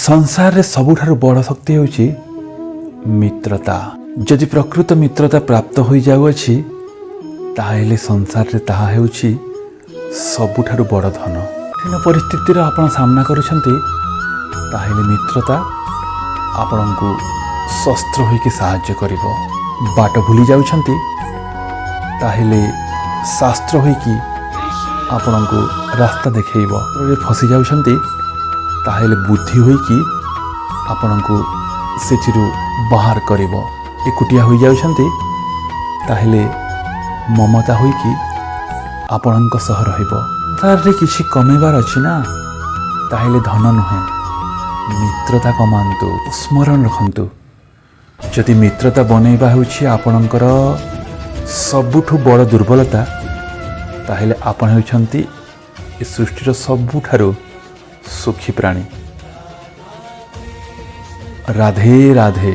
संसार रे सबुठारु बड़ शक्ति होउछि मित्रता। जदि प्रकृत मित्रता प्राप्त हो जाउछि ताहेले संसार रे ताहा हेउछि सबुठारु बड़ धन। कठिन परिस्थितिर आपण सामना करूछन्ति ताहेले मित्रता आपणको शस्त्र होइके साहाय्य करिवो। बाट भूली जाउछन्ति ताहेले शास्त्र होइकी आपणको रास्ता देखैबो। रे फसी जाउछन्ति ताहेले बुद्धि होइकी आपणको सेथिरु बाहर करिवो। एकुटिया होई जाउछन्ति ताहेले ममता होइकी आपणको सह रहिबो। तार रे किछि कमेबार अछि ना ताहेले धन नुहे, मित्रता कमांतु, स्मरण रखंतु। जदि मित्रता बनैबा होछि आपणकर सबुठु बड़ दुर्बलता ताहेले आपण हेउछन्ति ए सृष्टिर सबुठारु सुखी प्राणी। राधे राधे।